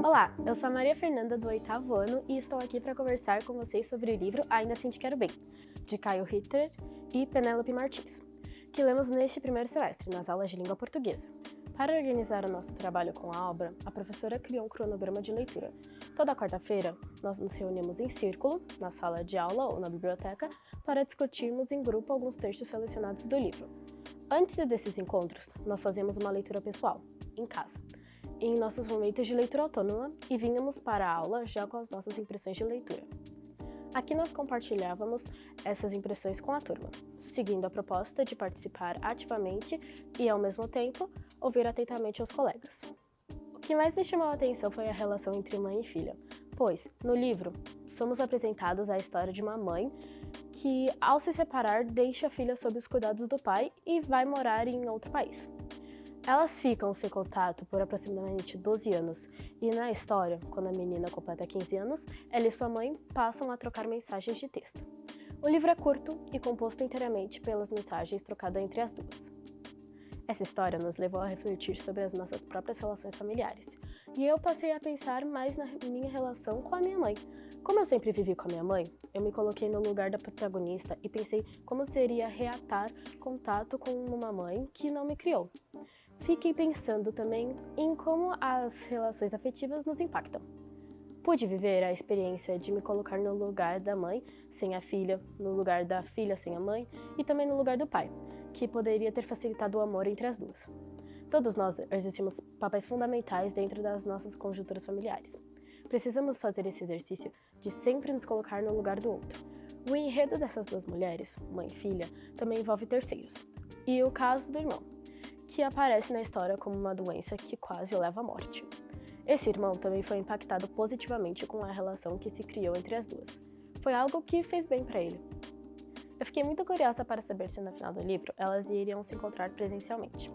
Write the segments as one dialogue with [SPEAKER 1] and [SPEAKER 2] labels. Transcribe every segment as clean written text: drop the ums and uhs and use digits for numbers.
[SPEAKER 1] Olá, eu sou a Maria Fernanda do 8º ano e estou aqui para conversar com vocês sobre o livro Ainda Assim Te Quero Bem, de Caio Ritter e Penélope Martins, que lemos neste primeiro semestre, nas aulas de língua portuguesa. Para organizar o nosso trabalho com a obra, a professora criou um cronograma de leitura. Toda quarta-feira, nós nos reunimos em círculo, na sala de aula ou na biblioteca, para discutirmos em grupo alguns textos selecionados do livro. Antes desses encontros, nós fazíamos uma leitura pessoal, em casa, em nossos momentos de leitura autônoma, e vínhamos para a aula já com as nossas impressões de leitura. Aqui nós compartilhávamos essas impressões com a turma, seguindo a proposta de participar ativamente e, ao mesmo tempo, ouvir atentamente os colegas. O que mais me chamou a atenção foi a relação entre mãe e filha, pois, no livro, somos apresentados a história de uma mãe que, ao se separar, deixa a filha sob os cuidados do pai e vai morar em outro país. Elas ficam sem contato por aproximadamente 12 anos, e na história, quando a menina completa 15 anos, ela e sua mãe passam a trocar mensagens de texto. O livro é curto e composto inteiramente pelas mensagens trocadas entre as duas. Essa história nos levou a refletir sobre as nossas próprias relações familiares, e eu passei a pensar mais na minha relação com a minha mãe. Como eu sempre vivi com a minha mãe, eu me coloquei no lugar da protagonista e pensei como seria reatar contato com uma mãe que não me criou. Fiquei pensando também em como as relações afetivas nos impactam. Pude viver a experiência de me colocar no lugar da mãe sem a filha, no lugar da filha sem a mãe e também no lugar do pai, que poderia ter facilitado o amor entre as duas. Todos nós exercemos papéis fundamentais dentro das nossas conjunturas familiares. Precisamos fazer esse exercício de sempre nos colocar no lugar do outro. O enredo dessas duas mulheres, mãe e filha, também envolve terceiros. E o caso do irmão, que aparece na história como uma doença que quase o leva à morte. Esse irmão também foi impactado positivamente com a relação que se criou entre as duas. Foi algo que fez bem para ele. Eu fiquei muito curiosa para saber se no final do livro elas iriam se encontrar presencialmente.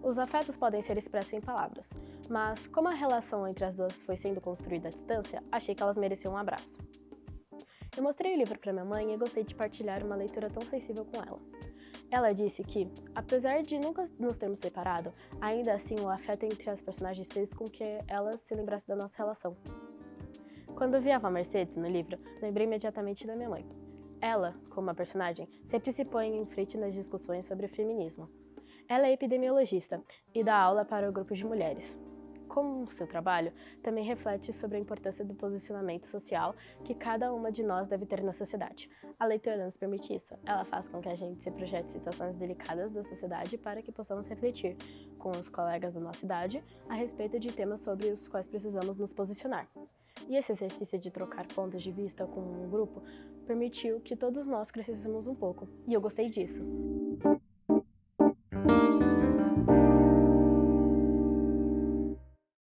[SPEAKER 1] Os afetos podem ser expressos em palavras, mas como a relação entre as duas foi sendo construída à distância, achei que elas mereciam um abraço. Eu mostrei o livro para minha mãe e gostei de partilhar uma leitura tão sensível com ela. Ela disse que, apesar de nunca nos termos separado, ainda assim o afeto entre as personagens fez com que ela se lembrasse da nossa relação. Quando eu vi a Mercedes no livro, lembrei imediatamente da minha mãe. Ela, como a personagem, sempre se põe em frente nas discussões sobre o feminismo. Ela é epidemiologista e dá aula para o grupo de mulheres. Como seu trabalho, também reflete sobre a importância do posicionamento social que cada uma de nós deve ter na sociedade. A leitura nos permite isso. Ela faz com que a gente se projete situações delicadas da sociedade para que possamos refletir com os colegas da nossa idade a respeito de temas sobre os quais precisamos nos posicionar. E esse exercício de trocar pontos de vista com um grupo permitiu que todos nós crescêssemos um pouco, e eu gostei disso.